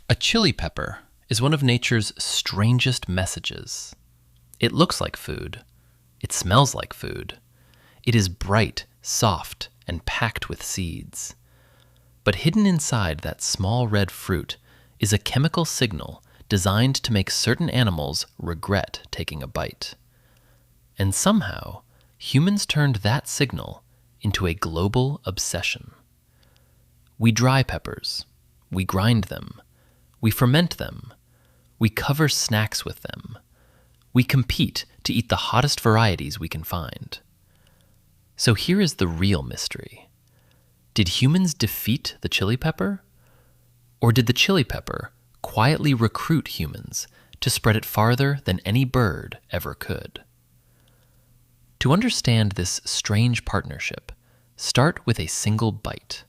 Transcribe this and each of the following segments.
A chili pepper is one of nature's strangest messages. It looks like food. It smells like food. It is bright, soft, and packed with seeds. But hidden inside that small red fruit is a chemical signal designed to make certain animals regret taking a bite. And somehow, humans turned that signal into a global obsession. We dry peppers. We grind them. We ferment them. We cover snacks with them. We compete to eat the hottest varieties we can find. So here is the real mystery. Did humans defeat the chili pepper? Or did the chili pepper quietly recruit humans to spread it farther than any bird ever could? To understand this strange partnership, start with a single bite.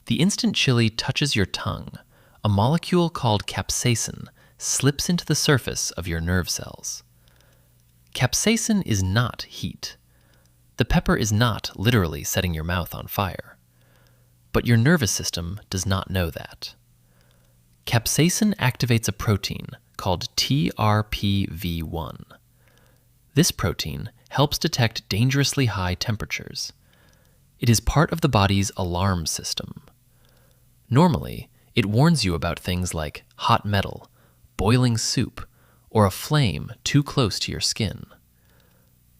The instant chili touches your tongue, a molecule called capsaicin slips into the surface of your nerve cells. Capsaicin is not heat. The pepper is not literally setting your mouth on fire. But your nervous system does not know that. Capsaicin activates a protein called TRPV1. This protein helps detect dangerously high temperatures. It is part of the body's alarm system. Normally, it warns you about things like hot metal, boiling soup, or a flame too close to your skin.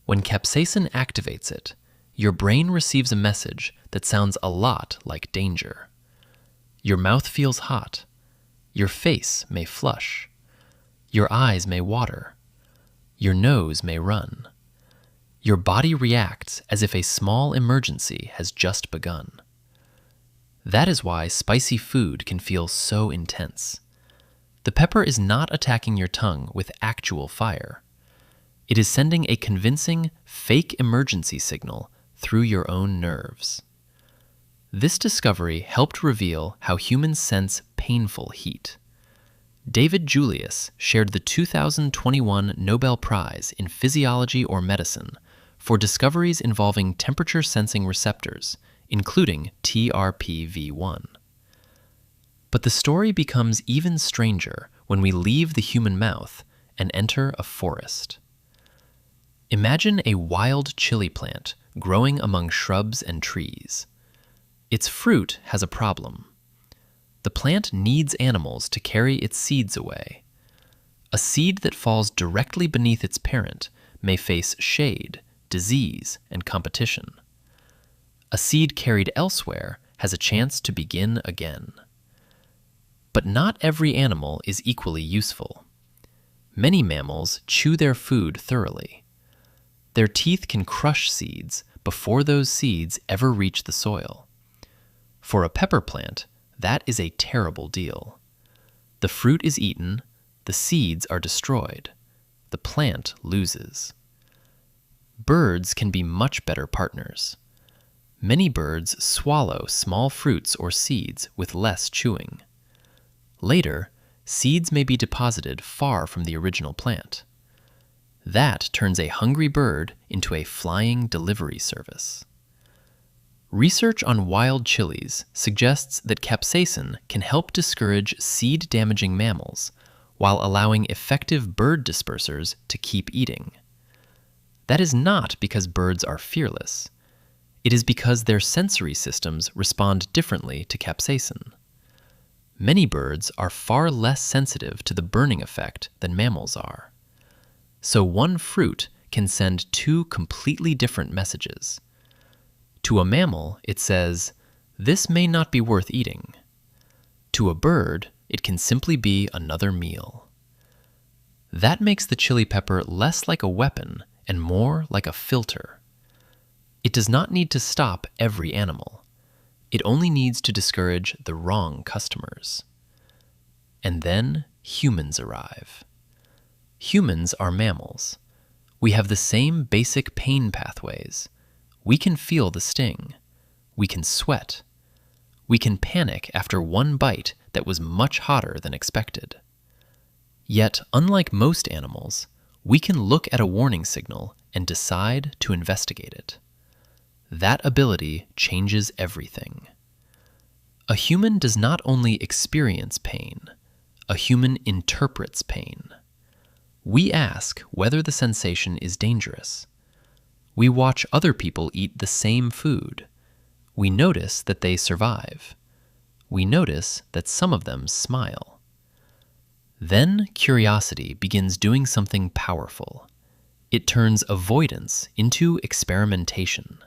When capsaicin activates it, your brain receives a message that sounds a lot like danger. Your mouth feels hot. Your face may flush. Your eyes may water. Your nose may run. Your body reacts as if a small emergency has just begun. That is why spicy food can feel so intense. The pepper is not attacking your tongue with actual fire. It is sending a convincing, fake emergency signal through your own nerves. This discovery helped reveal how humans sense painful heat. David Julius shared the 2021 Nobel Prize in Physiology or Medicine for discoveries involving temperature-sensing receptors, including TRPV1. But the story becomes even stranger when we leave the human mouth and enter a forest. Imagine a wild chili plant growing among shrubs and trees. Its fruit has a problem. The plant needs animals to carry its seeds away. A seed that falls directly beneath its parent may face shade, disease, and competition. A seed carried elsewhere has a chance to begin again. But not every animal is equally useful. Many mammals chew their food thoroughly. Their teeth can crush seeds before those seeds ever reach the soil. For a pepper plant, that is a terrible deal. The fruit is eaten, the seeds are destroyed, the plant loses. Birds can be much better partners. Many birds swallow small fruits or seeds with less chewing. Later, seeds may be deposited far from the original plant. That turns a hungry bird into a flying delivery service. Research on wild chilies suggests that capsaicin can help discourage seed-damaging mammals while allowing effective bird dispersers to keep eating. That is not because birds are fearless. It is because their sensory systems respond differently to capsaicin. Many birds are far less sensitive to the burning effect than mammals are. So one fruit can send two completely different messages. To a mammal, it says, "This may not be worth eating." To a bird, it can simply be another meal. That makes the chili pepper less like a weapon and more like a filter. It does not need to stop every animal. It only needs to discourage the wrong customers. And then humans arrive. Humans are mammals. We have the same basic pain pathways. We can feel the sting. We can sweat. We can panic after one bite that was much hotter than expected. Yet, unlike most animals, we can look at a warning signal and decide to investigate it. That ability changes everything. A human does not only experience pain, a human interprets pain. We ask whether the sensation is dangerous. We watch other people eat the same food. We notice that they survive. We notice that some of them smile. Then curiosity begins doing something powerful. It turns avoidance into experimentation.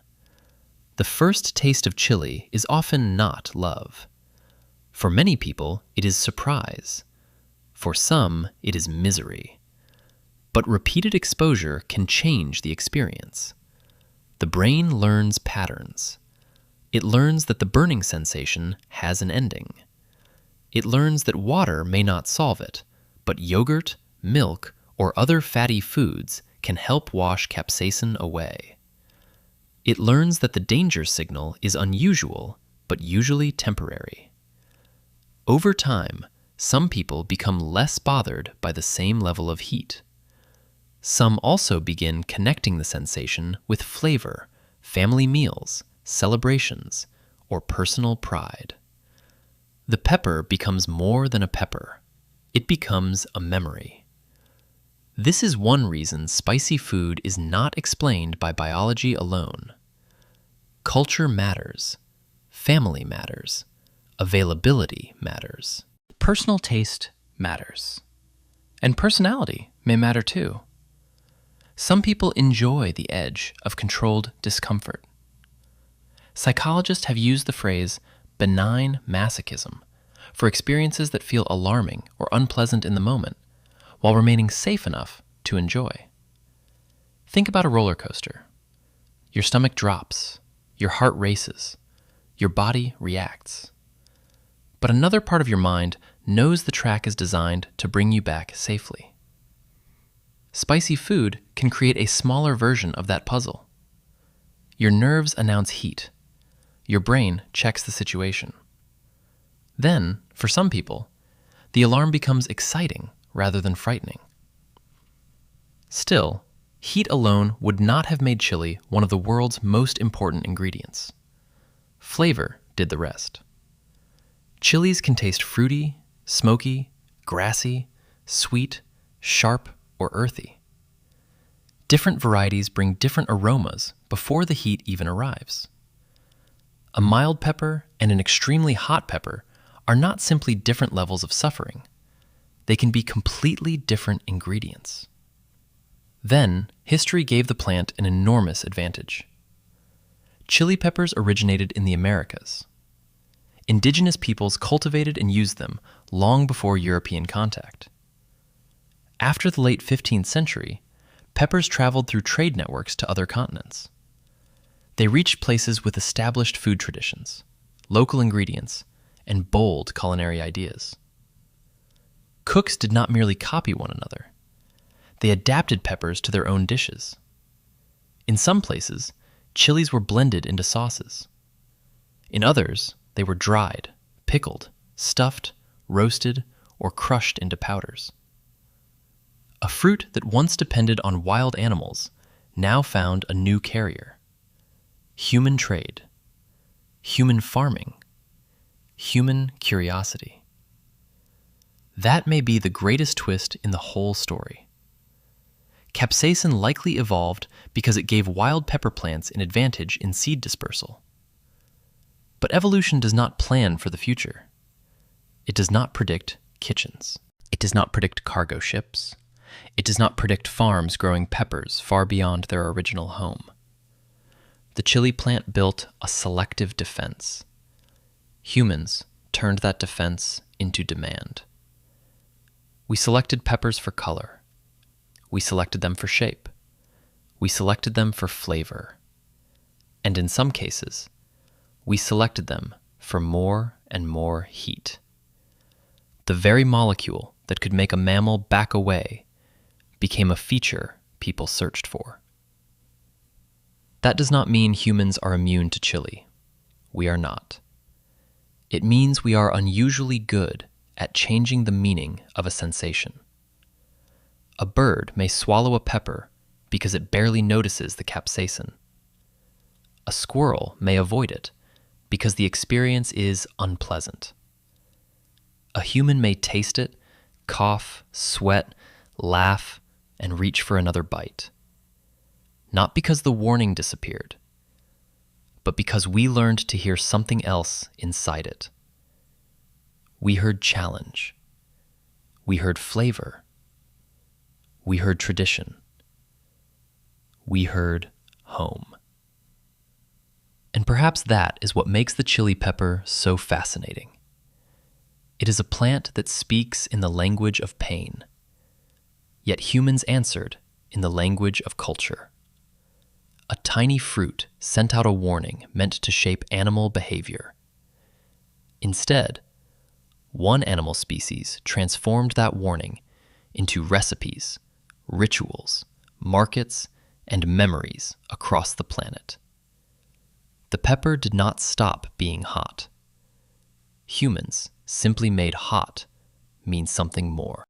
The first taste of chili is often not love. For many people, it is surprise. For some, it is misery. But repeated exposure can change the experience. The brain learns patterns. It learns that the burning sensation has an ending. It learns that water may not solve it, but yogurt, milk, or other fatty foods can help wash capsaicin away. It learns that the danger signal is unusual, but usually temporary. Over time, some people become less bothered by the same level of heat. Some also begin connecting the sensation with flavor, family meals, celebrations, or personal pride. The pepper becomes more than a pepper. It becomes a memory. This is one reason spicy food is not explained by biology alone. Culture matters. Family matters. Availability matters. Personal taste matters. And personality may matter too. Some people enjoy the edge of controlled discomfort. Psychologists have used the phrase benign masochism for experiences that feel alarming or unpleasant in the moment, while remaining safe enough to enjoy. Think about a roller coaster. Your stomach drops, your heart races, your body reacts. But another part of your mind knows the track is designed to bring you back safely. Spicy food can create a smaller version of that puzzle. Your nerves announce heat. Your brain checks the situation. Then, for some people, the alarm becomes exciting rather than frightening. Still, heat alone would not have made chili one of the world's most important ingredients. Flavor did the rest. Chilies can taste fruity, smoky, grassy, sweet, sharp, or earthy. Different varieties bring different aromas before the heat even arrives. A mild pepper and an extremely hot pepper are not simply different levels of suffering. They can be completely different ingredients. Then, history gave the plant an enormous advantage. Chili peppers originated in the Americas. Indigenous peoples cultivated and used them long before European contact. After the late 15th century, peppers traveled through trade networks to other continents. They reached places with established food traditions, local ingredients, and bold culinary ideas. Cooks did not merely copy one another. They adapted peppers to their own dishes. In some places, chilies were blended into sauces. In others, they were dried, pickled, stuffed, roasted, or crushed into powders. A fruit that once depended on wild animals now found a new carrier. Human trade, human farming, human curiosity. That may be the greatest twist in the whole story. Capsaicin likely evolved because it gave wild pepper plants an advantage in seed dispersal. But evolution does not plan for the future. It does not predict kitchens. It does not predict cargo ships. It does not predict farms growing peppers far beyond their original home. The chili plant built a selective defense. Humans turned that defense into demand. We selected peppers for color. We selected them for shape. We selected them for flavor. And in some cases, we selected them for more and more heat. The very molecule that could make a mammal back away became a feature people searched for. That does not mean humans are immune to chili. We are not. It means we are unusually good at changing the meaning of a sensation. A bird may swallow a pepper because it barely notices the capsaicin. A squirrel may avoid it because the experience is unpleasant. A human may taste it, cough, sweat, laugh, and reach for another bite. Not because the warning disappeared, but because we learned to hear something else inside it. We heard challenge. We heard flavor. We heard tradition. We heard home. And perhaps that is what makes the chili pepper so fascinating. It is a plant that speaks in the language of pain, yet humans answered in the language of culture. A tiny fruit sent out a warning meant to shape animal behavior. Instead, one animal species transformed that warning into recipes, rituals, markets, and memories across the planet. The pepper did not stop being hot. Humans simply made hot mean something more.